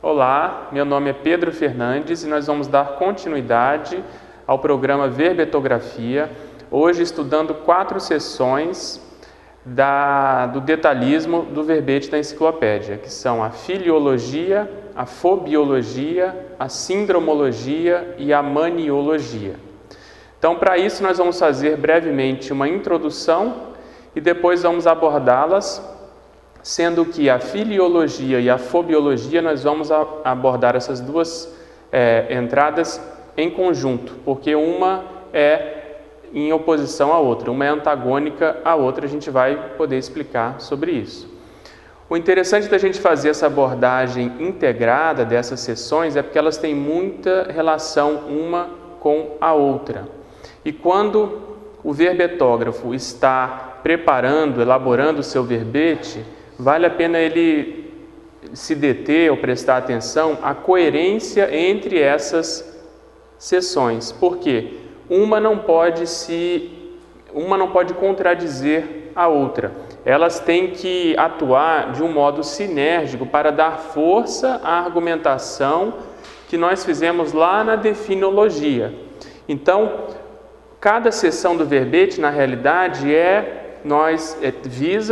Olá, meu nome é Pedro Fernandes e nós vamos dar continuidade ao programa Verbetografia, hoje estudando 4 sessões do detalhismo do verbete da enciclopédia, que são a filiologia, a fobiologia, a sindromologia e a maniologia. Então, para isso, nós vamos fazer brevemente uma introdução e depois vamos abordá-las, sendo que a filiologia e a fobiologia nós vamos abordar essas duas entradas em conjunto, porque uma é em oposição à outra, uma é antagônica à outra, a gente vai poder explicar sobre isso. O interessante da gente fazer essa abordagem integrada dessas sessões é porque elas têm muita relação uma com a outra. E quando o verbetógrafo está preparando, elaborando o seu verbete, vale a pena ele se deter ou prestar atenção à coerência entre essas sessões. Por quê? Uma não pode contradizer a outra. Elas têm que atuar de um modo sinérgico para dar força à argumentação que nós fizemos lá na definologia. Então, cada sessão do verbete, na realidade,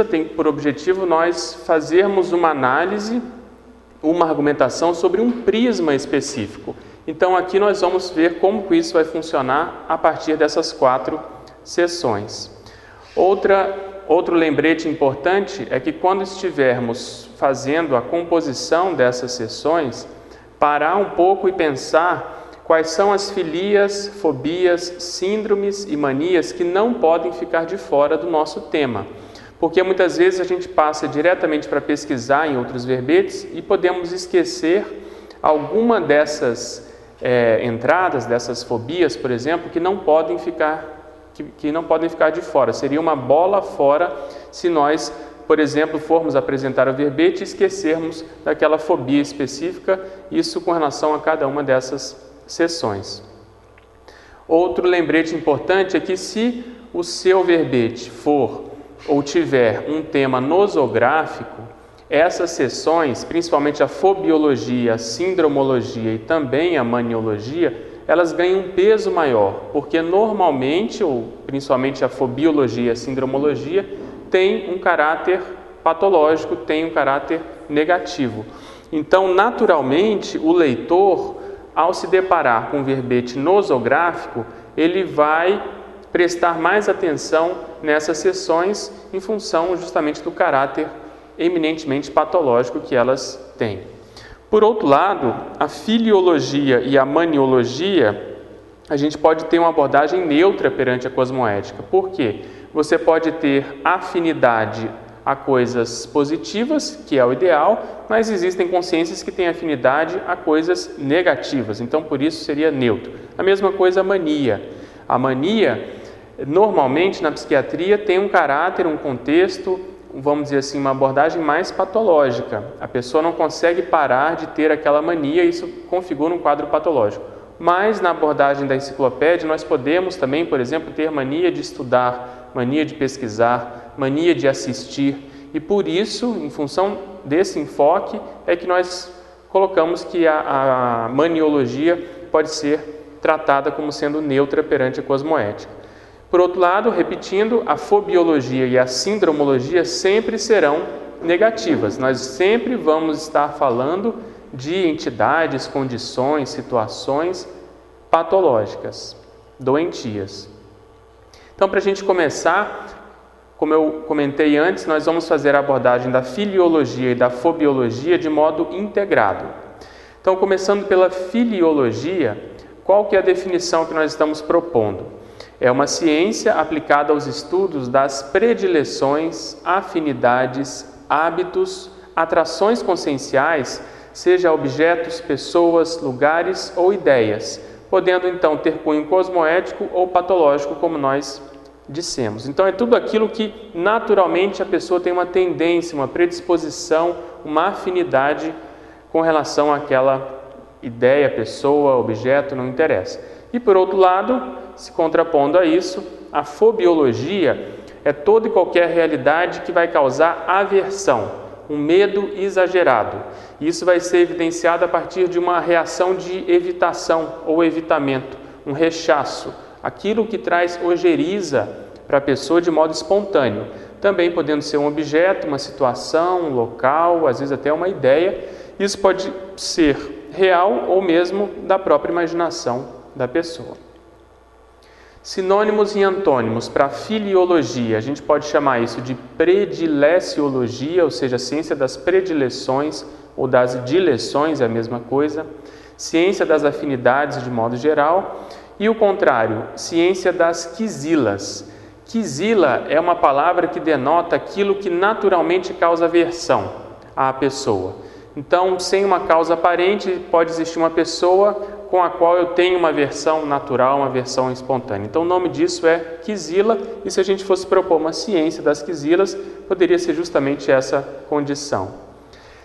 tem por objetivo nós fazermos uma análise, uma argumentação sobre um prisma específico. Então, aqui nós vamos ver como que isso vai funcionar a partir dessas 4 sessões. Outro lembrete importante é que quando estivermos fazendo a composição dessas sessões, parar um pouco e pensar quais são as filias, fobias, síndromes e manias que não podem ficar de fora do nosso tema. Porque muitas vezes a gente passa diretamente para pesquisar em outros verbetes e podemos esquecer alguma dessas entradas, dessas fobias, por exemplo, que não podem ficar de fora. Seria uma bola fora se nós, por exemplo, formos apresentar o verbete e esquecermos daquela fobia específica, isso com relação a cada uma dessas sessões. Outro lembrete importante é que se o seu verbete for ou tiver um tema nosográfico, essas sessões, principalmente a fobiologia, a sindromologia e também a maniologia, elas ganham um peso maior, porque normalmente, ou principalmente a fobiologia e a sindromologia, tem um caráter patológico, tem um caráter negativo. Então, naturalmente, o leitor, ao se deparar com um verbete nosográfico, ele vai prestar mais atenção nessas sessões em função justamente do caráter eminentemente patológico que elas têm. Por outro lado, a filiologia e a maniologia, a gente pode ter uma abordagem neutra perante a cosmoética. Por quê? Você pode ter afinidade a coisas positivas, que é o ideal, mas existem consciências que têm afinidade a coisas negativas, então por isso seria neutro. A mesma coisa a mania. A mania, normalmente na psiquiatria, tem um caráter, um contexto, vamos dizer assim, uma abordagem mais patológica. A pessoa não consegue parar de ter aquela mania, isso configura um quadro patológico. Mas na abordagem da enciclopédia, nós podemos também, por exemplo, ter mania de estudar, mania de pesquisar, mania de assistir. E por isso, em função desse enfoque, é que nós colocamos que a maniologia pode ser tratada como sendo neutra perante a cosmoética. Por outro lado, repetindo, a fobiologia e a sindromologia sempre serão negativas. Nós sempre vamos estar falando de entidades, condições, situações patológicas, doentias. Então, para a gente começar, como eu comentei antes, nós vamos fazer a abordagem da filiologia e da fobiologia de modo integrado. Então, começando pela filiologia, qual que é a definição que nós estamos propondo? É uma ciência aplicada aos estudos das predileções, afinidades, hábitos, atrações conscienciais, seja objetos, pessoas, lugares ou ideias, podendo então ter cunho cosmoético ou patológico, como nós dissemos. Então é tudo aquilo que naturalmente a pessoa tem uma tendência, uma predisposição, uma afinidade com relação àquela ideia, pessoa, objeto, não interessa. E por outro lado, se contrapondo a isso, a fobiologia é toda e qualquer realidade que vai causar aversão. um medo exagerado. Isso vai ser evidenciado a partir de uma reação de evitação ou evitamento, um rechaço, aquilo que traz ojeriza para a pessoa de modo espontâneo, também podendo ser um objeto, uma situação, um local, às vezes até uma ideia. Isso pode ser real ou mesmo da própria imaginação da pessoa. Sinônimos e antônimos para filiologia, a gente pode chamar isso de predileciologia, ou seja, ciência das predileções ou das dileções, é a mesma coisa, ciência das afinidades de modo geral, e o contrário, ciência das quisilas. Quisila é uma palavra que denota aquilo que naturalmente causa aversão à pessoa. Então, sem uma causa aparente, pode existir uma pessoa com a qual eu tenho uma aversão natural, uma aversão espontânea. Então, o nome disso é quisila, e se a gente fosse propor uma ciência das quisilas, poderia ser justamente essa condição.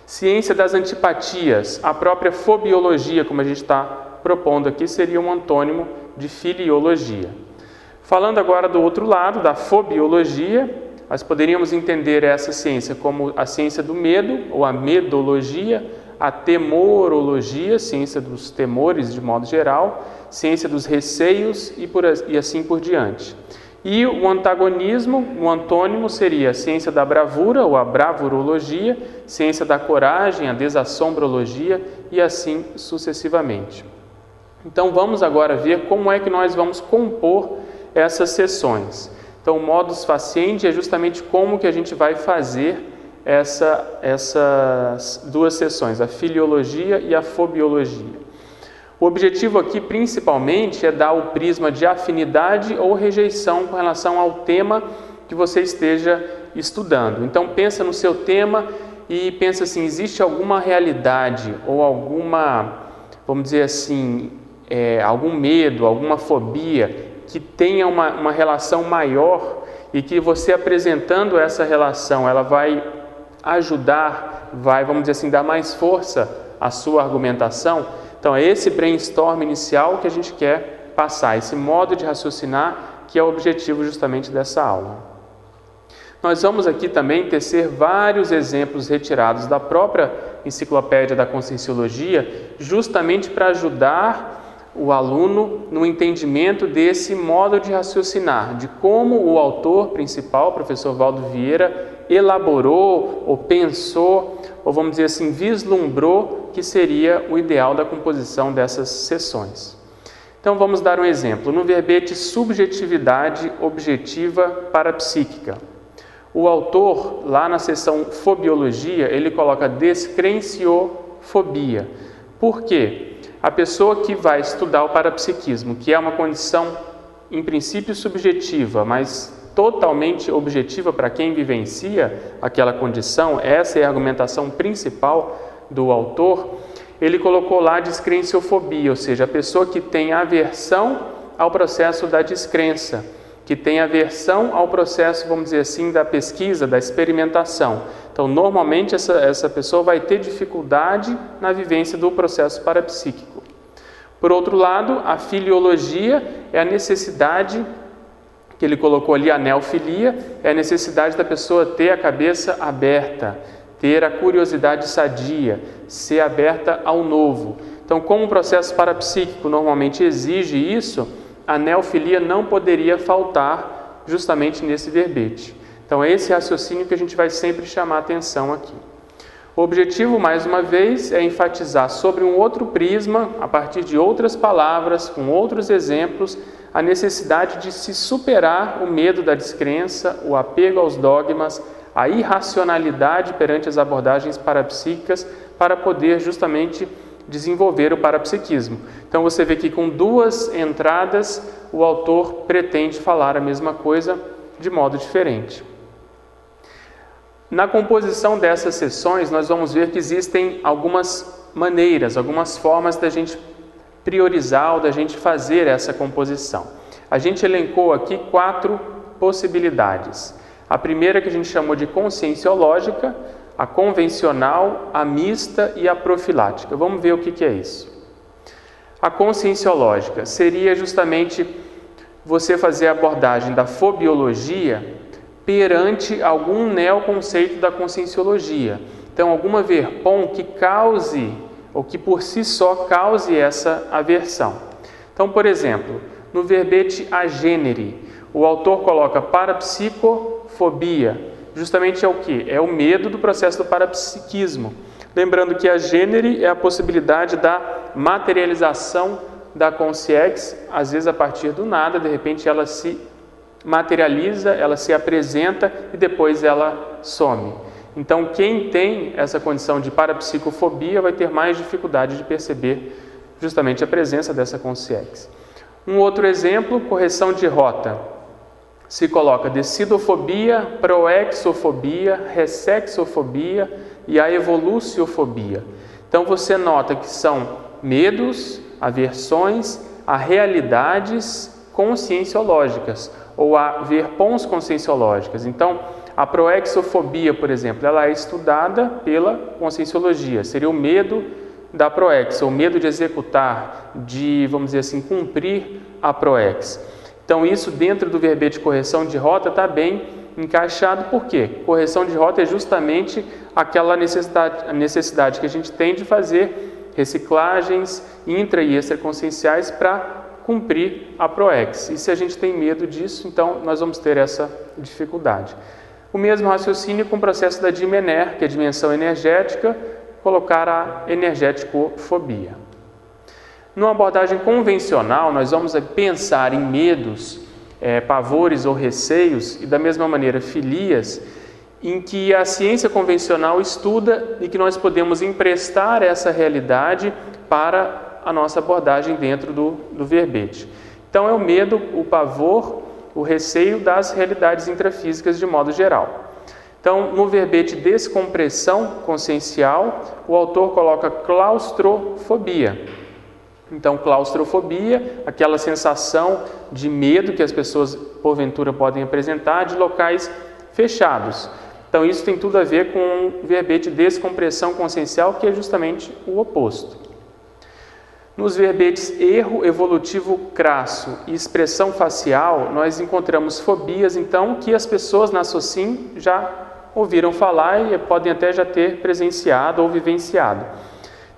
Ciência das antipatias, a própria fobiologia, como a gente está propondo aqui, seria um antônimo de filiologia. Falando agora do outro lado, da fobiologia, nós poderíamos entender essa ciência como a ciência do medo, ou a medologia, a temorologia, ciência dos temores de modo geral, ciência dos receios e assim por diante. E o antagonismo, o antônimo, seria a ciência da bravura, ou a bravurologia, ciência da coragem, a desassombrologia e assim sucessivamente. Então vamos agora ver como é que nós vamos compor essas sessões. Então o modus faciendi é justamente como que a gente vai fazer essas duas sessões, a filiologia e a fobiologia. O objetivo aqui principalmente é dar o prisma de afinidade ou rejeição com relação ao tema que você esteja estudando. Então pensa no seu tema e pensa assim, existe alguma realidade ou alguma, vamos dizer assim, algum medo, alguma fobia que tenha uma relação maior e que você apresentando essa relação, ela vai ajudar, vai, vamos dizer assim, dar mais força à sua argumentação. Então é esse brainstorm inicial que a gente quer passar, esse modo de raciocinar que é o objetivo justamente dessa aula. Nós vamos aqui também tecer vários exemplos retirados da própria Enciclopédia da Conscienciologia, justamente para ajudar o aluno no entendimento desse modo de raciocinar, de como o autor principal, o professor Valdo Vieira, elaborou ou pensou, ou vamos dizer assim, vislumbrou que seria o ideal da composição dessas sessões. Então vamos dar um exemplo. No verbete subjetividade objetiva parapsíquica, o autor, lá na seção fobiologia, ele coloca descrenciofobia. Por quê? A pessoa que vai estudar o parapsiquismo, que é uma condição em princípio subjetiva, mas totalmente objetiva para quem vivencia aquela condição, essa é a argumentação principal do autor, ele colocou lá descrenciofobia, ou seja, a pessoa que tem aversão ao processo da descrença, que tem aversão ao processo, vamos dizer assim, da pesquisa, da experimentação. Então, normalmente, essa pessoa vai ter dificuldade na vivência do processo parapsíquico. Por outro lado, a filiologia é a necessidade, que ele colocou ali, a neofilia, é a necessidade da pessoa ter a cabeça aberta, ter a curiosidade sadia, ser aberta ao novo. Então, como o processo parapsíquico normalmente exige isso, a neofilia não poderia faltar justamente nesse verbete. Então, é esse raciocínio que a gente vai sempre chamar a atenção aqui. O objetivo, mais uma vez, é enfatizar sobre um outro prisma, a partir de outras palavras, com outros exemplos, a necessidade de se superar o medo da descrença, o apego aos dogmas, a irracionalidade perante as abordagens parapsíquicas, para poder justamente desenvolver o parapsiquismo. Então você vê que com duas entradas o autor pretende falar a mesma coisa de modo diferente. Na composição dessas sessões nós vamos ver que existem algumas maneiras, algumas formas da gente priorizar ou da gente fazer essa composição. A gente elencou aqui 4 possibilidades. A primeira que a gente chamou de conscienciológica, a convencional, a mista e a profilática. Vamos ver o que é isso. A conscienciológica seria justamente você fazer a abordagem da fobiologia perante algum neoconceito da conscienciologia. Então, alguma verpom que cause, ou que por si só cause essa aversão. Então, por exemplo, no verbete agênere, o autor coloca parapsicofobia. Justamente é o quê? É o medo do processo do parapsiquismo. Lembrando que a gênere é a possibilidade da materialização da consciência, às vezes a partir do nada, de repente ela se materializa, ela se apresenta e depois ela some. Então, quem tem essa condição de parapsicofobia vai ter mais dificuldade de perceber justamente a presença dessa consciência. Um outro exemplo, correção de rota. Se coloca decidofobia, proexofobia, ressexofobia e a evoluciofobia. Então você nota que são medos, aversões a realidades conscienciológicas ou a verpons conscienciológicas. Então, a proexofobia, por exemplo, ela é estudada pela conscienciologia. Seria o medo da proex, ou medo de executar, de, vamos dizer assim, cumprir a proex. Então, isso dentro do verbete correção de rota está bem encaixado. Por quê? Correção de rota é justamente aquela necessidade que a gente tem de fazer reciclagens intra- e extraconscienciais para cumprir a proex. E se a gente tem medo disso, então nós vamos ter essa dificuldade. O mesmo raciocínio com o processo da Dimener, que é a dimensão energética, colocar a energeticofobia. Numa abordagem convencional, nós vamos pensar em medos, pavores ou receios, e da mesma maneira filias, em que a ciência convencional estuda e que nós podemos emprestar essa realidade para a nossa abordagem dentro do verbete. Então é o medo, o pavor, o receio das realidades intrafísicas de modo geral. Então, no verbete descompressão consciencial, o autor coloca claustrofobia. Então, claustrofobia, aquela sensação de medo que as pessoas, porventura, podem apresentar de locais fechados. Então, isso tem tudo a ver com o verbete descompressão consciencial, que é justamente o oposto. Nos verbetes erro evolutivo crasso e expressão facial, nós encontramos fobias, então, que as pessoas na SOCIM já ouviram falar e podem até já ter presenciado ou vivenciado.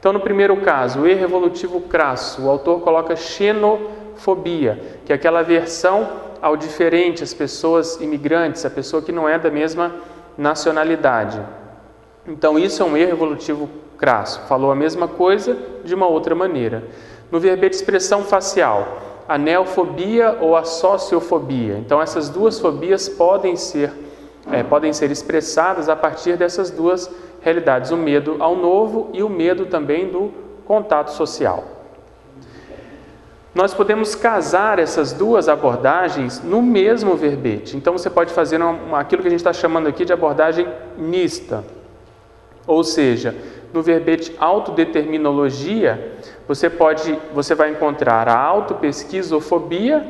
Então, no primeiro caso, o erro evolutivo crasso, o autor coloca xenofobia, que é aquela aversão ao diferente, as pessoas imigrantes, a pessoa que não é da mesma nacionalidade. Então, isso é um erro evolutivo crasso. Falou a mesma coisa de uma outra maneira. No verbete expressão facial, a neofobia ou a sociofobia. Então, essas duas fobias podem ser expressadas a partir dessas duas realidades, o medo ao novo e o medo também do contato social. Nós podemos casar essas duas abordagens no mesmo verbete. Então, você pode fazer aquilo que a gente está chamando aqui de abordagem mista. Ou seja, no verbete autodeterminologia, você vai encontrar a autopesquisofobia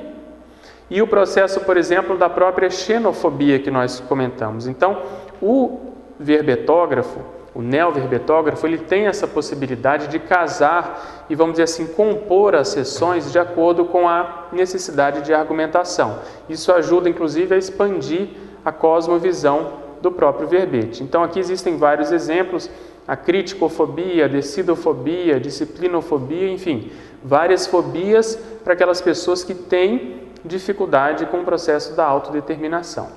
e o processo, por exemplo, da própria xenofobia que nós comentamos. Então, o verbetógrafo, o neoverbetógrafo, ele tem essa possibilidade de casar e, vamos dizer assim, compor as sessões de acordo com a necessidade de argumentação. Isso ajuda, inclusive, a expandir a cosmovisão do próprio verbete. Então, aqui existem vários exemplos: a criticofobia, a decidofobia, a disciplinofobia, enfim, várias fobias para aquelas pessoas que têm dificuldade com o processo da autodeterminação.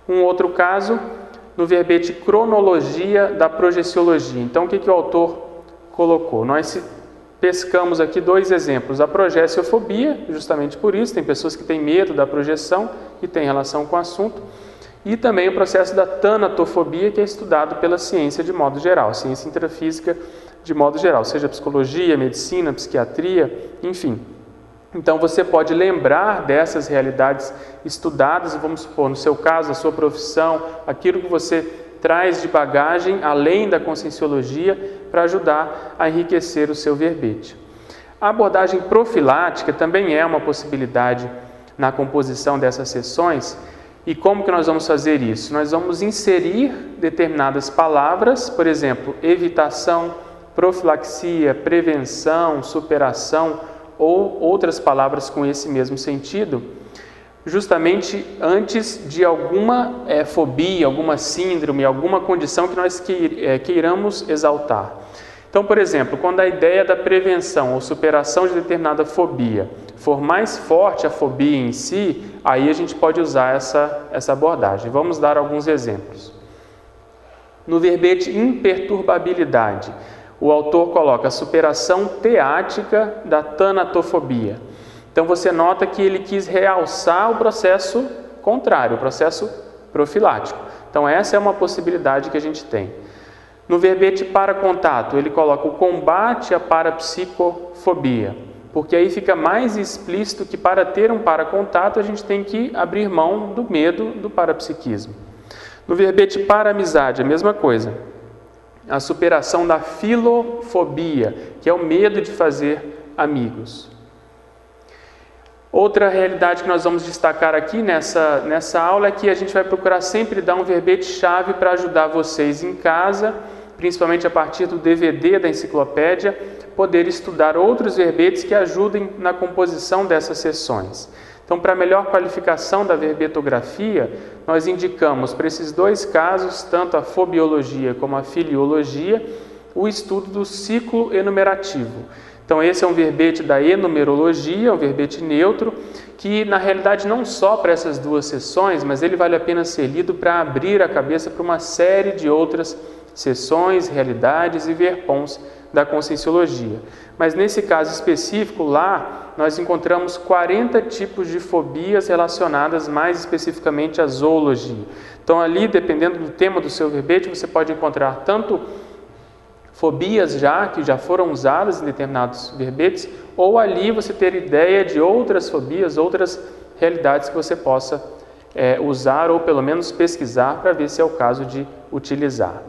Um outro caso, no verbete cronologia da projeciologia. Então, o que o autor colocou? Nós pescamos aqui dois exemplos. A projeciofobia, justamente por isso, tem pessoas que têm medo da projeção e têm relação com o assunto. E também o processo da tanatofobia, que é estudado pela ciência de modo geral, ciência intrafísica de modo geral, seja psicologia, medicina, psiquiatria, enfim. Então, você pode lembrar dessas realidades estudadas, vamos supor, no seu caso, a sua profissão, aquilo que você traz de bagagem, além da conscienciologia, para ajudar a enriquecer o seu verbete. A abordagem profilática também é uma possibilidade na composição dessas sessões. E como que nós vamos fazer isso? Nós vamos inserir determinadas palavras, por exemplo, evitação, profilaxia, prevenção, superação, ou outras palavras com esse mesmo sentido, justamente antes de alguma fobia, alguma síndrome, alguma condição que nós queiramos exaltar. Então, por exemplo, quando a ideia da prevenção ou superação de determinada fobia for mais forte a fobia em si, aí a gente pode usar essa abordagem. Vamos dar alguns exemplos. No verbete imperturbabilidade, o autor coloca a superação teática da tanatofobia. Então você nota que ele quis realçar o processo contrário, o processo profilático. Então essa é uma possibilidade que a gente tem. No verbete para contato, ele coloca o combate à parapsicofobia, porque aí fica mais explícito que para ter um paracontato a gente tem que abrir mão do medo do parapsiquismo. No verbete para amizade, a mesma coisa. A superação da filofobia, que é o medo de fazer amigos. Outra realidade que nós vamos destacar aqui nessa aula é que a gente vai procurar sempre dar um verbete-chave para ajudar vocês em casa, principalmente a partir do DVD da enciclopédia, poder estudar outros verbetes que ajudem na composição dessas sessões. Então, para melhor qualificação da verbetografia, nós indicamos para esses dois casos, tanto a fobiologia como a filiologia, o estudo do ciclo enumerativo. Então, esse é um verbete da enumerologia, um verbete neutro, que na realidade não só para essas duas sessões, mas ele vale a pena ser lido para abrir a cabeça para uma série de outras sessões, realidades e verpons da conscienciologia. Mas nesse caso específico, lá nós encontramos 40 tipos de fobias relacionadas mais especificamente à zoologia. Então ali, dependendo do tema do seu verbete, você pode encontrar tanto fobias que já foram usadas em determinados verbetes, ou ali você ter ideia de outras fobias, outras realidades que você possa usar ou pelo menos pesquisar para ver se é o caso de utilizar.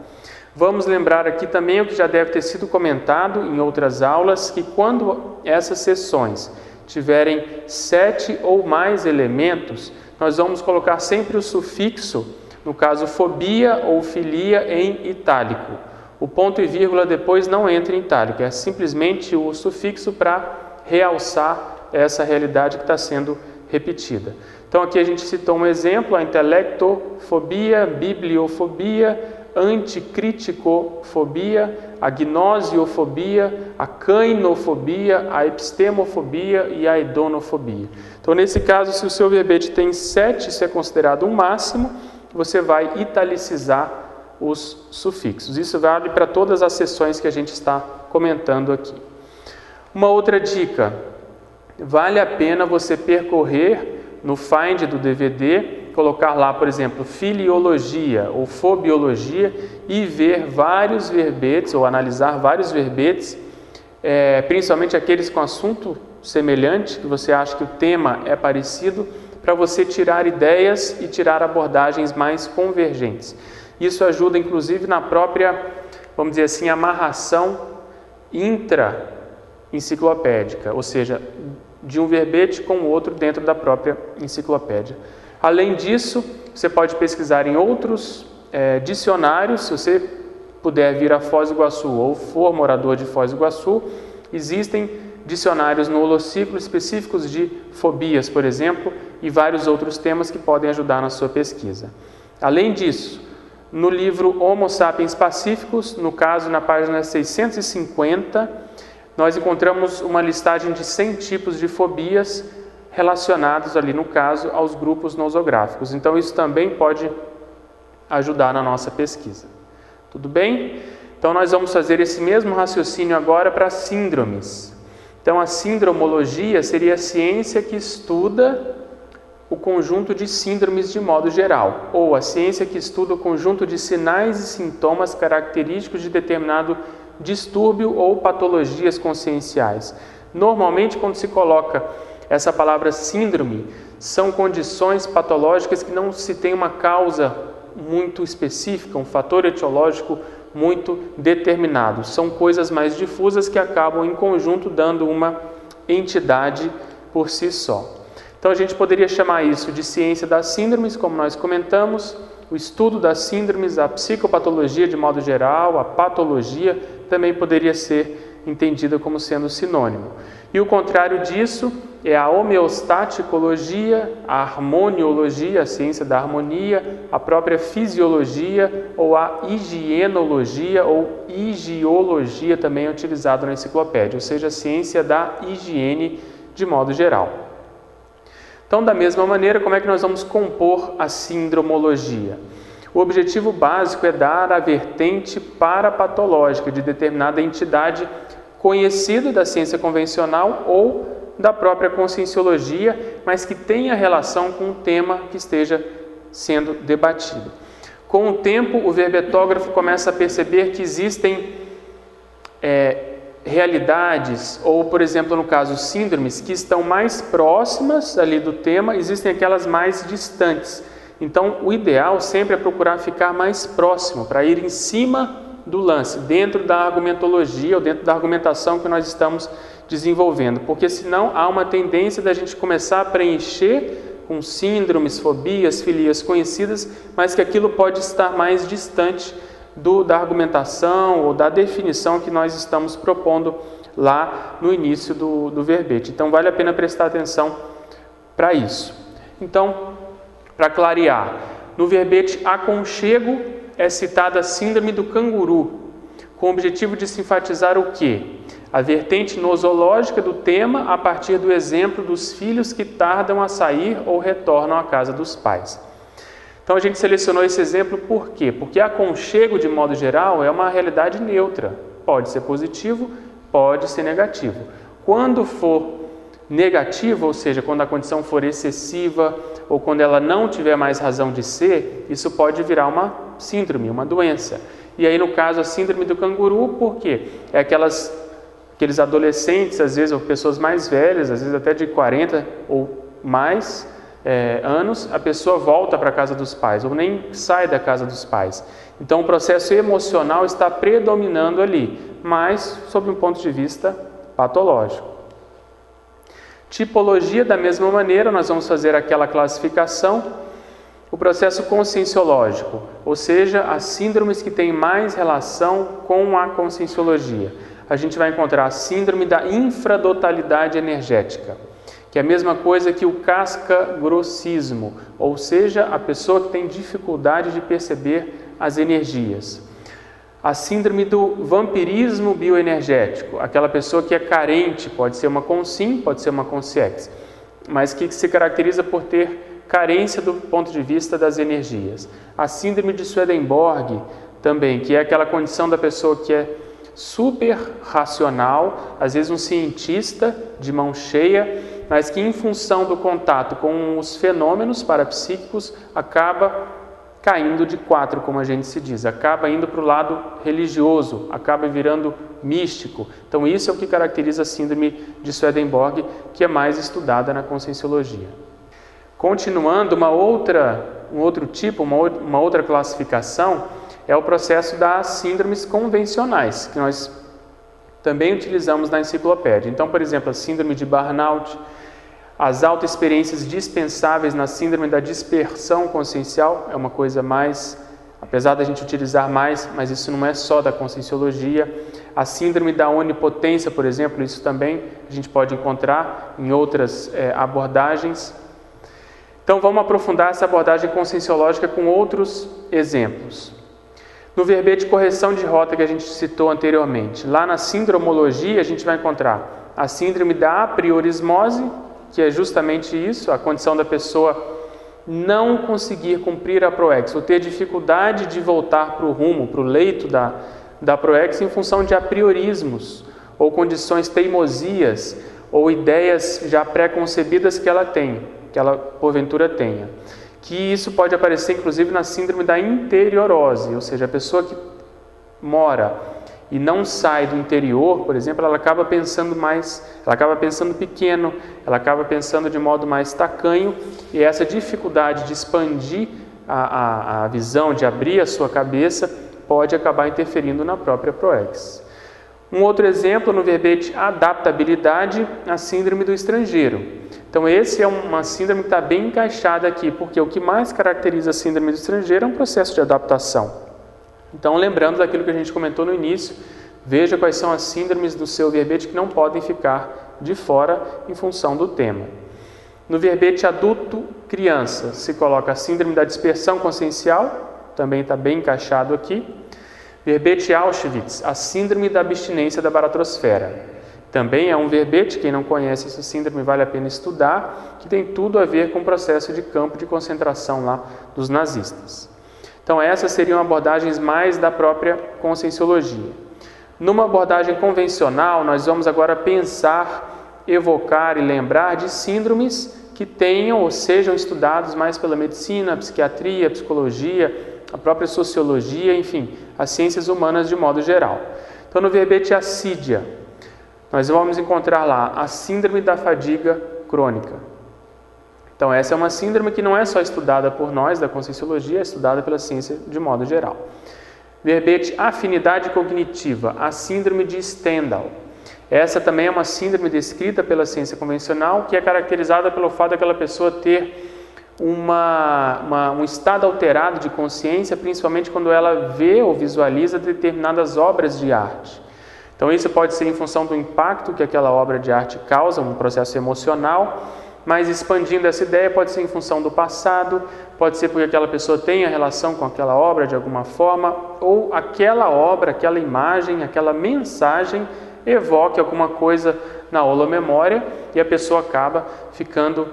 Vamos lembrar aqui também o que já deve ter sido comentado em outras aulas, que quando essas sessões tiverem 7 ou mais elementos, nós vamos colocar sempre o sufixo, no caso fobia ou filia, em itálico. O ponto e vírgula depois não entra em itálico, é simplesmente o sufixo para realçar essa realidade que está sendo repetida. Então aqui a gente citou um exemplo, a intelectofobia, bibliofobia, anticriticofobia, a gnosiofobia, a cainofobia, a epistemofobia e a hedonofobia. Então, nesse caso, se o seu verbete tem 7, isso é considerado um máximo, você vai italicizar os sufixos. Isso vale para todas as sessões que a gente está comentando aqui. Uma outra dica, vale a pena você percorrer no Find do DVD, colocar lá, por exemplo, filiologia ou fobiologia e ver vários verbetes ou analisar vários verbetes, principalmente aqueles com assunto semelhante, que você acha que o tema é parecido, para você tirar ideias e tirar abordagens mais convergentes. Isso ajuda, inclusive, na própria, vamos dizer assim, amarração intra-enciclopédica, ou seja, de um verbete com o outro dentro da própria enciclopédia. Além disso, você pode pesquisar em outros dicionários, se você puder vir a Foz do Iguaçu ou for morador de Foz do Iguaçu, existem dicionários no Holociclo específicos de fobias, por exemplo, e vários outros temas que podem ajudar na sua pesquisa. Além disso, no livro Homo Sapiens Pacíficos, no caso na página 650, nós encontramos uma listagem de 100 tipos de fobias relacionados ali, no caso, aos grupos nosográficos. Então, isso também pode ajudar na nossa pesquisa. Tudo bem? Então, nós vamos fazer esse mesmo raciocínio agora para síndromes. Então, a sindromologia seria a ciência que estuda o conjunto de síndromes de modo geral, ou a ciência que estuda o conjunto de sinais e sintomas característicos de determinado distúrbio ou patologias conscienciais. Normalmente, quando se coloca essa palavra síndrome, são condições patológicas que não se tem uma causa muito específica, um fator etiológico muito determinado. São coisas mais difusas que acabam em conjunto dando uma entidade por si só. Então a gente poderia chamar isso de ciência das síndromes, como nós comentamos, o estudo das síndromes, a psicopatologia de modo geral, a patologia também poderia ser entendida como sendo sinônimo. E o contrário disso é a homeostaticologia, a harmoniologia, a ciência da harmonia, a própria fisiologia ou a higienologia ou higiologia também é utilizado na enciclopédia, ou seja, a ciência da higiene de modo geral. Então, da mesma maneira, como é que nós vamos compor a sindromologia? O objetivo básico é dar a vertente parapatológica de determinada entidade conhecida da ciência convencional ou da própria conscienciologia, mas que tenha relação com o tema que esteja sendo debatido. Com o tempo, o verbetógrafo começa a perceber que existem realidades, ou, por exemplo, no caso, síndromes, que estão mais próximas ali do tema, existem aquelas mais distantes. Então, o ideal sempre é procurar ficar mais próximo, para ir em cima do lance, dentro da argumentologia ou dentro da argumentação que nós estamos desenvolvendo, porque senão há uma tendência da gente começar a preencher com síndromes, fobias, filias conhecidas, mas que aquilo pode estar mais distante da argumentação ou da definição que nós estamos propondo lá no início do verbete. Então vale a pena prestar atenção para isso. Então, para clarear, no verbete aconchego é citada a síndrome do canguru, com o objetivo de se enfatizar o quê? A vertente nosológica do tema a partir do exemplo dos filhos que tardam a sair ou retornam à casa dos pais. Então a gente selecionou esse exemplo por quê? Porque aconchego, de modo geral, é uma realidade neutra. Pode ser positivo, pode ser negativo. Quando for negativo, ou seja, quando a condição for excessiva ou quando ela não tiver mais razão de ser, isso pode virar uma síndrome, uma doença. E aí, no caso, a síndrome do canguru, por quê? É aqueles adolescentes, às vezes, ou pessoas mais velhas, às vezes até de 40 ou mais anos, a pessoa volta para a casa dos pais, ou nem sai da casa dos pais. Então, o processo emocional está predominando ali, mas sob um ponto de vista patológico. Tipologia, da mesma maneira, nós vamos fazer aquela classificação, o processo conscienciológico, ou seja, as síndromes que têm mais relação com a conscienciologia. A gente vai encontrar a síndrome da infradotalidade energética, que é a mesma coisa que o casca-grossismo, ou seja, a pessoa que tem dificuldade de perceber as energias. A síndrome do vampirismo bioenergético, aquela pessoa que é carente, pode ser uma consim, pode ser uma consciex, mas que se caracteriza por ter carência do ponto de vista das energias. A síndrome de Swedenborg também, que é aquela condição da pessoa que é super racional, às vezes um cientista de mão cheia, mas que em função do contato com os fenômenos parapsíquicos acaba caindo de quatro, como a gente se diz, acaba indo para o lado religioso, acaba virando místico. Então isso é o que caracteriza a síndrome de Swedenborg, que é mais estudada na conscienciologia. Continuando, um outro tipo, uma outra classificação, é o processo das síndromes convencionais, que nós também utilizamos na enciclopédia. Então, por exemplo, a síndrome de Burnout, as autoexperiências dispensáveis na síndrome da dispersão consciencial, é uma coisa mais, apesar da gente utilizar mais, mas isso não é só da conscienciologia. A síndrome da onipotência, por exemplo, isso também a gente pode encontrar em outras abordagens. Então vamos aprofundar essa abordagem conscienciológica com outros exemplos. No verbete correção de rota que a gente citou anteriormente, lá na sindromologia a gente vai encontrar a síndrome da apriorismose, que é justamente isso, a condição da pessoa não conseguir cumprir a proex, ou ter dificuldade de voltar para o rumo, para o leito da proex em função de apriorismos, ou condições teimosias, ou ideias já pré-concebidas que ela tem, que ela porventura tenha. Que isso pode aparecer inclusive na síndrome da interiorose, ou seja, a pessoa que mora e não sai do interior, por exemplo, ela acaba pensando pequeno, ela acaba pensando de modo mais tacanho, e essa dificuldade de expandir a visão, de abrir a sua cabeça, pode acabar interferindo na própria proex. Um outro exemplo no verbete adaptabilidade, a síndrome do estrangeiro. Então esse é uma síndrome que está bem encaixada aqui, porque o que mais caracteriza a síndrome do estrangeiro é um processo de adaptação. Então, lembrando daquilo que a gente comentou no início, veja quais são as síndromes do seu verbete que não podem ficar de fora em função do tema. No verbete adulto-criança, se coloca a síndrome da dispersão consciencial, também está bem encaixado aqui. Verbete Auschwitz, a síndrome da abstinência da baratrosfera. Também é um verbete, quem não conhece essa síndrome vale a pena estudar, que tem tudo a ver com o processo de campo de concentração lá dos nazistas. Então essas seriam abordagens mais da própria conscienciologia. Numa abordagem convencional, nós vamos agora pensar, evocar e lembrar de síndromes que tenham ou sejam estudados mais pela medicina, a psiquiatria, a psicologia, a própria sociologia, enfim, as ciências humanas de modo geral. Então no verbete assídia, nós vamos encontrar lá a síndrome da fadiga crônica. Então essa é uma síndrome que não é só estudada por nós da conscienciologia, é estudada pela ciência de modo geral. Verbete afinidade cognitiva, a síndrome de Stendhal. Essa também é uma síndrome descrita pela ciência convencional, que é caracterizada pelo fato daquela pessoa ter um estado alterado de consciência, principalmente quando ela vê ou visualiza determinadas obras de arte. Então isso pode ser em função do impacto que aquela obra de arte causa, um processo emocional, mas expandindo essa ideia pode ser em função do passado, pode ser porque aquela pessoa tenha relação com aquela obra de alguma forma, ou aquela obra, aquela imagem, aquela mensagem evoque alguma coisa na holomemória e a pessoa acaba ficando,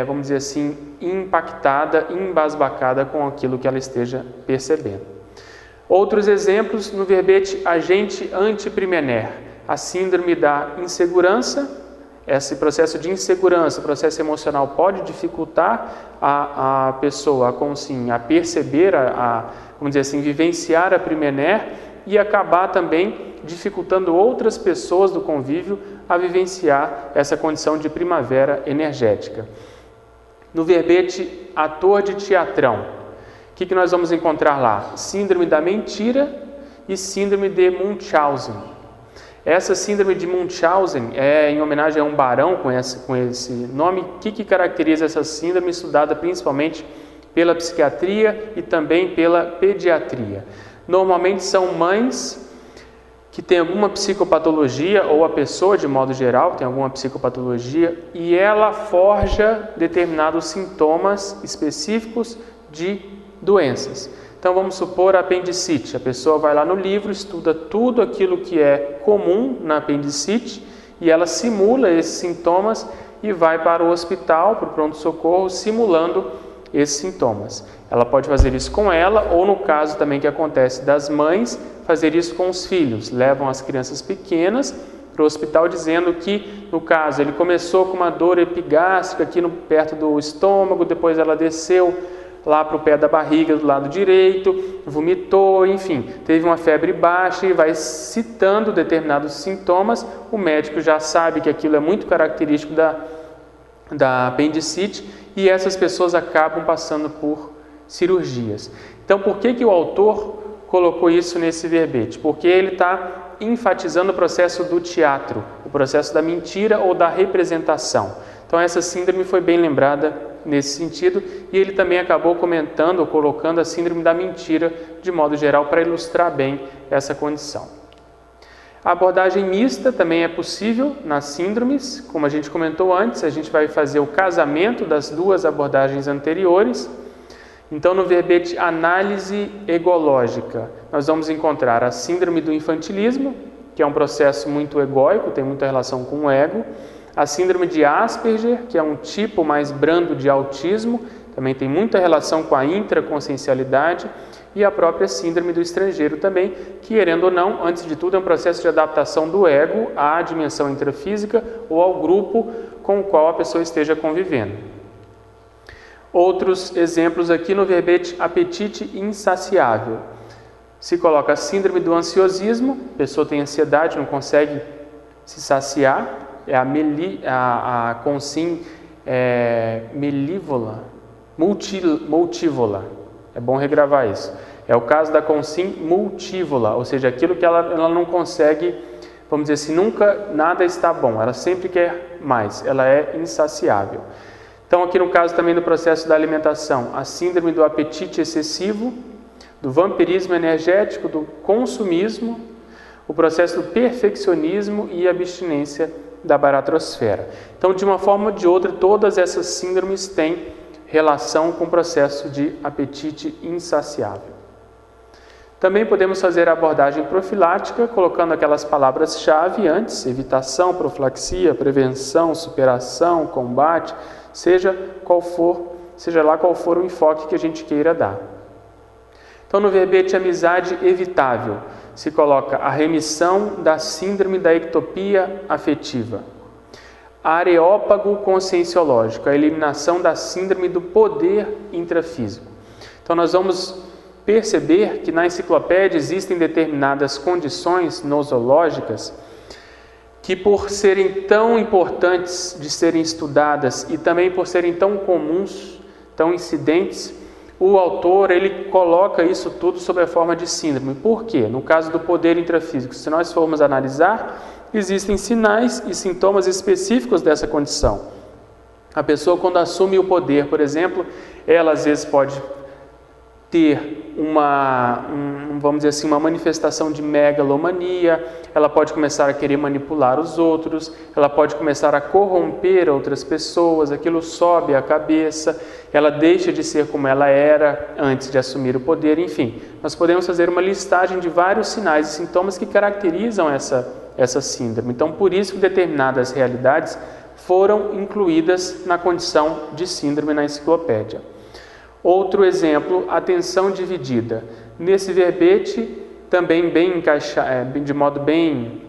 vamos dizer assim, impactada, embasbacada com aquilo que ela esteja percebendo. Outros exemplos no verbete agente antiprimener, a síndrome da insegurança. Esse processo de insegurança, processo emocional pode dificultar a pessoa a perceber, vamos dizer assim, vivenciar a primener e acabar também dificultando outras pessoas do convívio a vivenciar essa condição de primavera energética. No verbete ator de teatrão, o que nós vamos encontrar lá? Síndrome da mentira e síndrome de Munchausen. Essa síndrome de Munchausen é em homenagem a um barão com esse nome. O que caracteriza essa síndrome, estudada principalmente pela psiquiatria e também pela pediatria? Normalmente são mães que têm alguma psicopatologia, ou a pessoa de modo geral tem alguma psicopatologia, e ela forja determinados sintomas específicos de doenças. Então vamos supor a apendicite, a pessoa vai lá no livro, estuda tudo aquilo que é comum na apendicite e ela simula esses sintomas e vai para o hospital, para o pronto-socorro, simulando esses sintomas. Ela pode fazer isso com ela ou, no caso também que acontece das mães, fazer isso com os filhos. Levam as crianças pequenas para o hospital dizendo que, no caso, ele começou com uma dor epigástrica aqui perto do estômago, depois ela desceu lá para o pé da barriga do lado direito, vomitou, enfim, teve uma febre baixa e vai citando determinados sintomas. O médico já sabe que aquilo é muito característico da apendicite e essas pessoas acabam passando por cirurgias. Então, por que o autor colocou isso nesse verbete? Porque ele está enfatizando o processo do teatro, o processo da mentira ou da representação. Então, essa síndrome foi bem lembrada nesse sentido, e ele também acabou comentando ou colocando a síndrome da mentira de modo geral para ilustrar bem essa condição. A abordagem mista também é possível nas síndromes, como a gente comentou antes, a gente vai fazer o casamento das duas abordagens anteriores. Então, no verbete análise egológica, nós vamos encontrar a síndrome do infantilismo, que é um processo muito egóico, tem muita relação com o ego. A síndrome de Asperger, que é um tipo mais brando de autismo, também tem muita relação com a intraconsciencialidade, e a própria síndrome do estrangeiro também, que, querendo ou não, antes de tudo é um processo de adaptação do ego à dimensão intrafísica ou ao grupo com o qual a pessoa esteja convivendo. Outros exemplos aqui no verbete apetite insaciável. Se coloca a síndrome do ansiosismo, a pessoa tem ansiedade, não consegue se saciar. É a consim multívola. É bom regravar isso. É o caso da consim multívola, ou seja, aquilo que ela não consegue, vamos dizer assim, nunca nada está bom, ela sempre quer mais, ela é insaciável. Então, aqui no caso também do processo da alimentação, a síndrome do apetite excessivo, do vampirismo energético, do consumismo, o processo do perfeccionismo e abstinência da baratrosfera. Então, de uma forma ou de outra, todas essas síndromes têm relação com o processo de apetite insaciável. Também podemos fazer a abordagem profilática, colocando aquelas palavras-chave antes: evitação, profilaxia, prevenção, superação, combate, seja lá qual for o enfoque que a gente queira dar. Então, no verbete amizade evitável, se coloca a remissão da síndrome da ectopia afetiva. Areópago conscienciológico, a eliminação da síndrome do poder intrafísico. Então, nós vamos perceber que na enciclopédia existem determinadas condições nosológicas que, por serem tão importantes de serem estudadas e também por serem tão comuns, tão incidentes, o autor ele coloca isso tudo sob a forma de síndrome. Por quê? No caso do poder intrafísico, se nós formos analisar, existem sinais e sintomas específicos dessa condição. A pessoa, quando assume o poder, por exemplo, ela às vezes pode ter vamos dizer assim, uma manifestação de megalomania, ela pode começar a querer manipular os outros, ela pode começar a corromper outras pessoas, aquilo sobe a cabeça, ela deixa de ser como ela era antes de assumir o poder, enfim. Nós podemos fazer uma listagem de vários sinais e sintomas que caracterizam essa síndrome. Então, por isso que determinadas realidades foram incluídas na condição de síndrome na enciclopédia. Outro exemplo, atenção dividida. Nesse verbete, também de modo bem,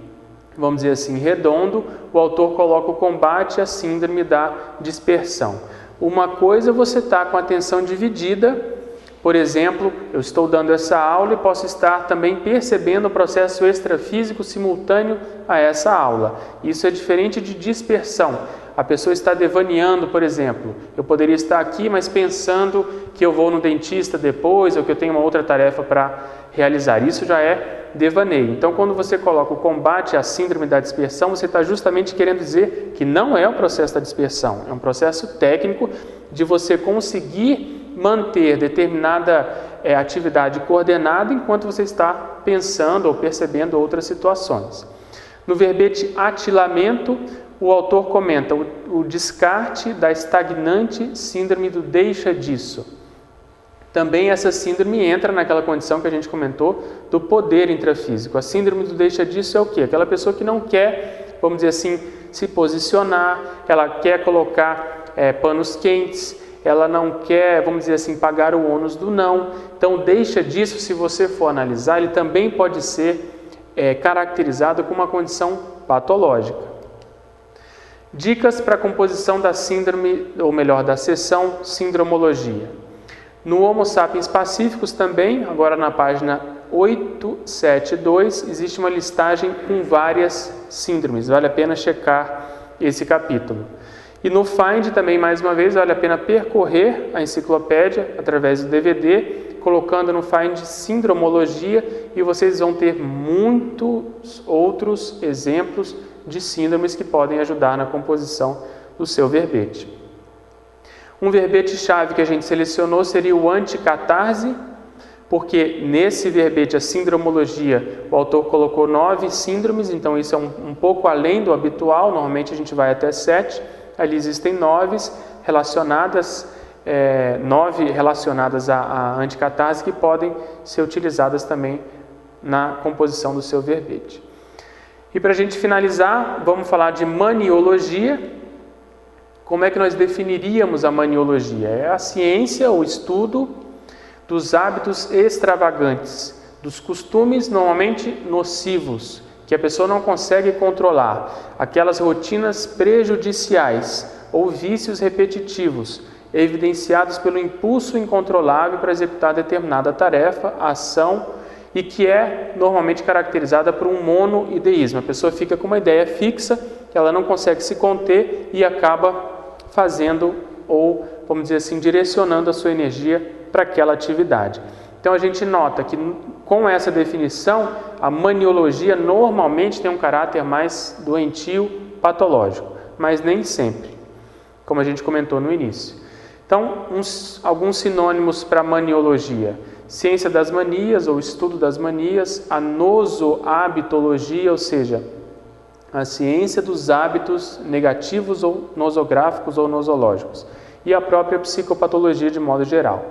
vamos dizer assim, redondo, o autor coloca o combate à síndrome da dispersão. Uma coisa você está com atenção dividida, por exemplo, eu estou dando essa aula e posso estar também percebendo o processo extrafísico simultâneo a essa aula. Isso é diferente de dispersão. A pessoa está devaneando, por exemplo. Eu poderia estar aqui, mas pensando que eu vou no dentista depois ou que eu tenho uma outra tarefa para realizar. Isso já é devaneio. Então, quando você coloca o combate à síndrome da dispersão, você está justamente querendo dizer que não é o processo da dispersão. É um processo técnico de você conseguir manter determinada atividade coordenada enquanto você está pensando ou percebendo outras situações. No verbete atilamento, o autor comenta o descarte da estagnante síndrome do deixa disso. Também essa síndrome entra naquela condição que a gente comentou do poder intrafísico. A síndrome do deixa disso é o quê? Aquela pessoa que não quer, vamos dizer assim, se posicionar, ela quer colocar panos quentes, ela não quer, vamos dizer assim, pagar o ônus do não. Então, deixa disso, se você for analisar, ele também pode ser caracterizado como uma condição patológica. Dicas para a composição da síndrome, ou melhor, da seção Sindromologia. No Homo sapiens pacíficos também, agora na página 872, existe uma listagem com várias síndromes. Vale a pena checar esse capítulo. E no Find também, mais uma vez, vale a pena percorrer a enciclopédia através do DVD, colocando no Find Sindromologia, e vocês vão ter muitos outros exemplos de síndromes que podem ajudar na composição do seu verbete. Um verbete-chave que a gente selecionou seria o anticatarse, porque nesse verbete, a sindromologia, o autor colocou 9 síndromes, então isso é um pouco além do habitual, normalmente a gente vai até 7, ali existem 9 relacionadas à anticatarse que podem ser utilizadas também na composição do seu verbete. E para a gente finalizar, vamos falar de maniologia. Como é que nós definiríamos a maniologia? É a ciência, o estudo dos hábitos extravagantes, dos costumes normalmente nocivos, que a pessoa não consegue controlar, aquelas rotinas prejudiciais ou vícios repetitivos, evidenciados pelo impulso incontrolável para executar determinada tarefa, ação, e que é normalmente caracterizada por um monoideísmo. A pessoa fica com uma ideia fixa, ela não consegue se conter e acaba fazendo ou, vamos dizer assim, direcionando a sua energia para aquela atividade. Então a gente nota que com essa definição, a maniologia normalmente tem um caráter mais doentio, patológico, mas nem sempre, como a gente comentou no início. Então, alguns sinônimos para maniologia: ciência das manias ou estudo das manias, a nosohabitologia, ou seja, a ciência dos hábitos negativos ou nosográficos ou nosológicos, e a própria psicopatologia de modo geral.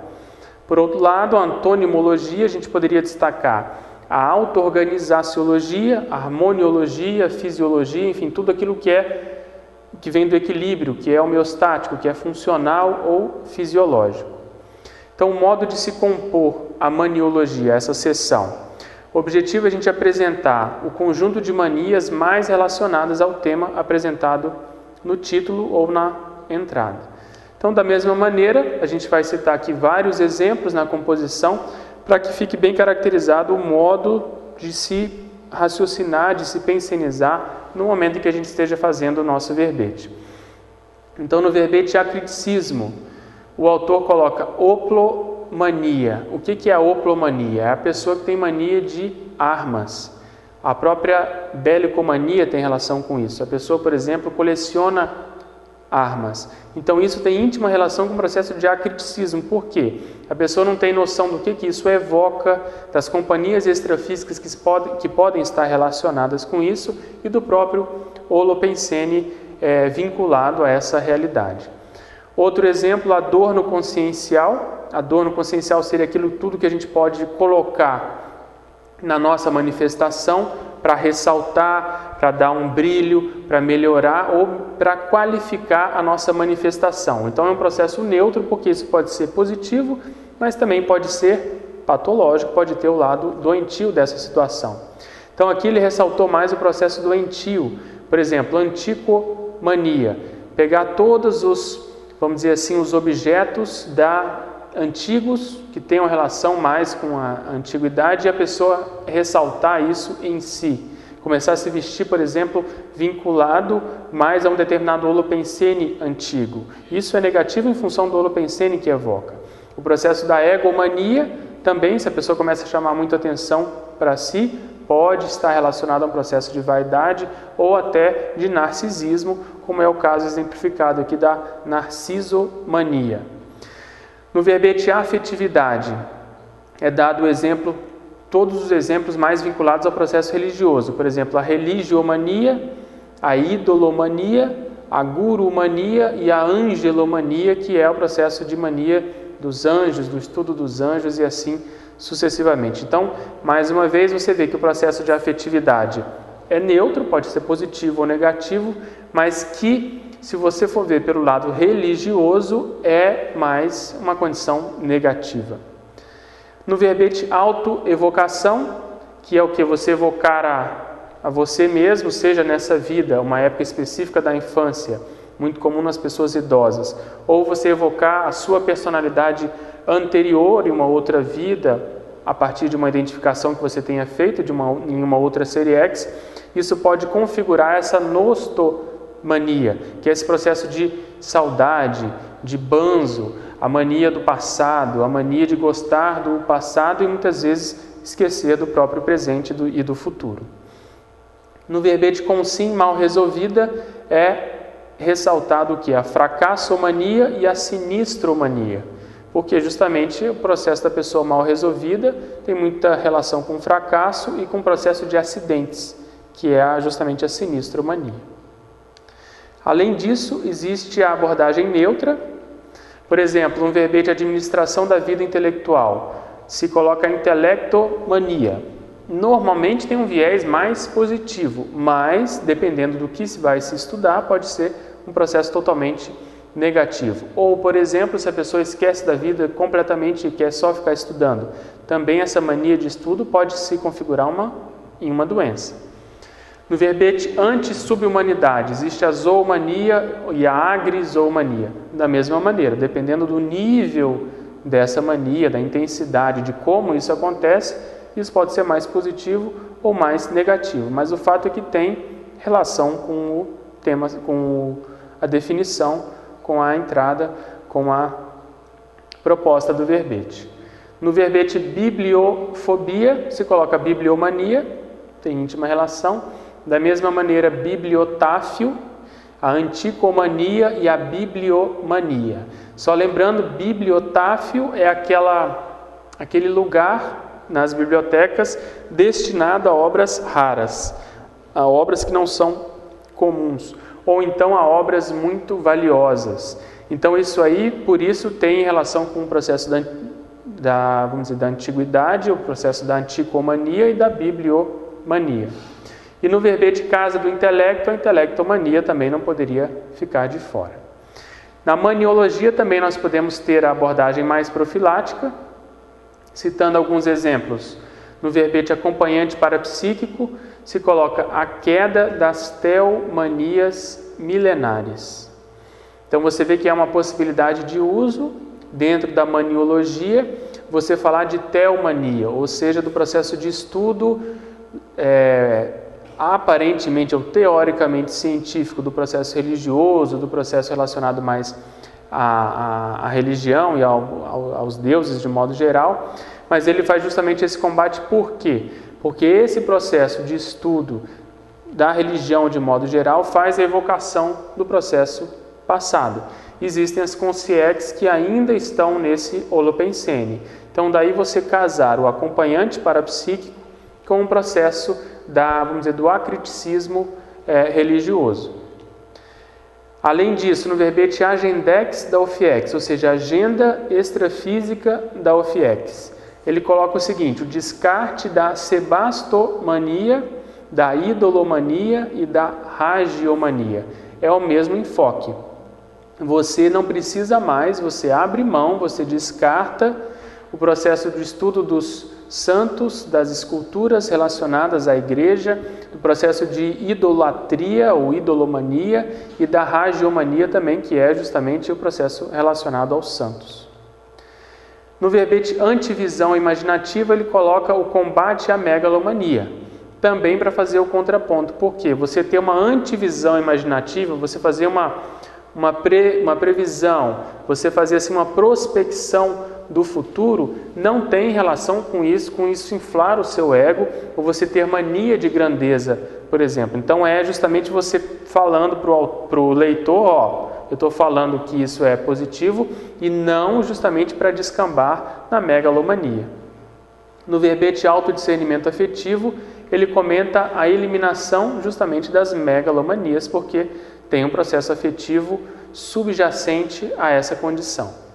Por outro lado, a antonimologia, a gente poderia destacar a auto-organizaciologia, a harmoniologia, a fisiologia, enfim, tudo aquilo que vem do equilíbrio, que é homeostático, que é funcional ou fisiológico. Então, o modo de se compor a maniologia, essa seção. O objetivo é a gente apresentar o conjunto de manias mais relacionadas ao tema apresentado no título ou na entrada. Então, da mesma maneira, a gente vai citar aqui vários exemplos na composição para que fique bem caracterizado o modo de se raciocinar, de se pensionizar no momento em que a gente esteja fazendo o nosso verbete. Então, no verbete acriticismo, o autor coloca oplomania. O que é a oplomania? É a pessoa que tem mania de armas. A própria belicomania tem relação com isso. A pessoa, por exemplo, coleciona armas. Então, isso tem íntima relação com o processo de acriticismo. Por quê? A pessoa não tem noção do que isso evoca, das companhias extrafísicas que podem estar relacionadas com isso e do próprio holopensene vinculado a essa realidade. Outro exemplo, adorno consciencial. Adorno consciencial seria aquilo tudo que a gente pode colocar na nossa manifestação para ressaltar, para dar um brilho, para melhorar ou para qualificar a nossa manifestação. Então é um processo neutro, porque isso pode ser positivo, mas também pode ser patológico, pode ter o lado doentio dessa situação. Então aqui ele ressaltou mais o processo doentio. Por exemplo, anticomania. Pegar todos os, vamos dizer assim, os objetos antigos que tenham relação mais com a antiguidade e a pessoa ressaltar isso em si. Começar a se vestir, por exemplo, vinculado mais a um determinado holopensene antigo. Isso é negativo em função do holopensene que evoca. O processo da egomania também, se a pessoa começa a chamar muita atenção para si, pode estar relacionado a um processo de vaidade ou até de narcisismo, como é o caso exemplificado aqui da narcisomania. No verbete afetividade, é dado o exemplo, todos os exemplos mais vinculados ao processo religioso. Por exemplo, a religiomania, a idolomania, a gurumania e a angelomania, que é o processo de mania dos anjos, do estudo dos anjos e assim sucessivamente. Então, mais uma vez, você vê que o processo de afetividade é neutro, pode ser positivo ou negativo, mas que, se você for ver pelo lado religioso, é mais uma condição negativa. No verbete autoevocação, que é o que você evocar a você mesmo, seja nessa vida, uma época específica da infância, muito comum nas pessoas idosas, ou você evocar a sua personalidade anterior em uma outra vida, a partir de uma identificação que você tenha feito em uma outra série X, isso pode configurar essa nostomania, que é esse processo de saudade, de banzo, a mania do passado, a mania de gostar do passado e muitas vezes esquecer do próprio presente e do futuro. No verbete com sim mal resolvida é ressaltado o que? A fracassomania e a sinistromania, porque justamente o processo da pessoa mal resolvida tem muita relação com o fracasso e com o processo de acidentes, que é justamente a sinistromania. Além disso, existe a abordagem neutra. Por exemplo, um verbete de administração da vida intelectual, se coloca a intelectomania. Normalmente tem um viés mais positivo, mas dependendo do que vai se estudar, pode ser um processo totalmente negativo. Ou, por exemplo, se a pessoa esquece da vida completamente e quer só ficar estudando, também essa mania de estudo pode se configurar em uma doença. No verbete anti-subhumanidade, existe a zoomania e a agrizoomania. Da mesma maneira, dependendo do nível dessa mania, da intensidade, de como isso acontece, isso pode ser mais positivo ou mais negativo. Mas o fato é que tem relação com o tema, com a definição, com a entrada, com a proposta do verbete. No verbete bibliofobia, se coloca bibliomania, tem íntima relação. Da mesma maneira, bibliotáfio, a anticomania e a bibliomania. Só lembrando, bibliotáfio é aquele lugar nas bibliotecas destinado a obras raras, a obras que não são comuns, ou então a obras muito valiosas. Então isso aí, por isso, tem relação com o processo vamos dizer, da antiguidade, o processo da anticomania e da bibliomania. E no verbete casa do intelecto, a intelectomania também não poderia ficar de fora. Na maniologia também nós podemos ter a abordagem mais profilática, citando alguns exemplos. No verbete acompanhante parapsíquico, se coloca a queda das teomanias milenares. Então você vê que é uma possibilidade de uso dentro da maniologia, você falar de teomania, ou seja, do processo de estudo aparentemente ou teoricamente científico do processo religioso, do processo relacionado mais à religião e aos deuses de modo geral, mas ele faz justamente esse combate por quê? Porque esse processo de estudo da religião de modo geral faz a evocação do processo passado. Existem as consciex que ainda estão nesse holopensene. Então daí você casar o acompanhante parapsíquico com o processo vamos dizer, do acriticismo religioso. Além disso, no verbete agendex da OFIEX, ou seja, agenda extrafísica da OFIEX, ele coloca o seguinte: o descarte da sebastomania, da idolomania e da ragiomania. É o mesmo enfoque. Você não precisa mais, você abre mão, você descarta o processo de estudo dos santos, das esculturas relacionadas à igreja, do processo de idolatria ou idolomania e da ragiomania também, que é justamente o processo relacionado aos santos. No verbete antivisão imaginativa, ele coloca o combate à megalomania, também para fazer o contraponto. Por quê? Você ter uma antivisão imaginativa, você fazer uma previsão, você fazer assim uma prospecção do futuro, não tem relação com isso inflar o seu ego, ou você ter mania de grandeza, por exemplo. Então é justamente você falando para o leitor, eu estou falando que isso é positivo, e não justamente para descambar na megalomania. No verbete autodiscernimento afetivo, ele comenta a eliminação justamente das megalomanias, porque tem um processo afetivo subjacente a essa condição.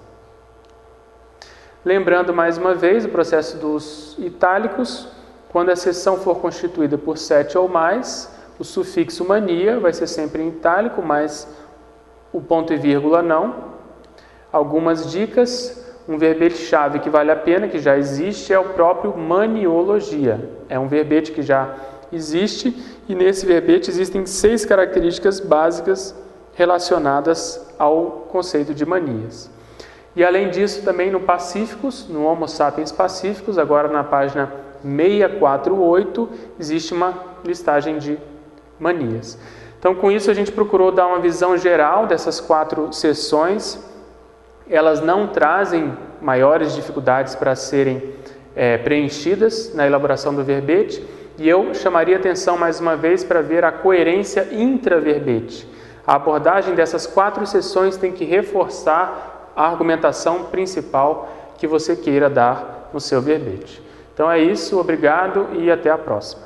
Lembrando mais uma vez o processo dos itálicos, quando a seção for constituída por 7 ou mais, o sufixo mania vai ser sempre em itálico, mas o ponto e vírgula não. Algumas dicas: um verbete-chave que vale a pena, que já existe, é o próprio maniologia. É um verbete que já existe, e nesse verbete existem 6 características básicas relacionadas ao conceito de manias. E além disso, também no Pacíficos, no Homo sapiens Pacíficos, agora na página 648, existe uma listagem de manias. Então, com isso, a gente procurou dar uma visão geral dessas 4 seções. Elas não trazem maiores dificuldades para serem preenchidas na elaboração do verbete, e eu chamaria atenção mais uma vez para ver a coerência intraverbete. A abordagem dessas 4 seções tem que reforçar a argumentação principal que você queira dar no seu verbete. Então é isso, obrigado e até a próxima.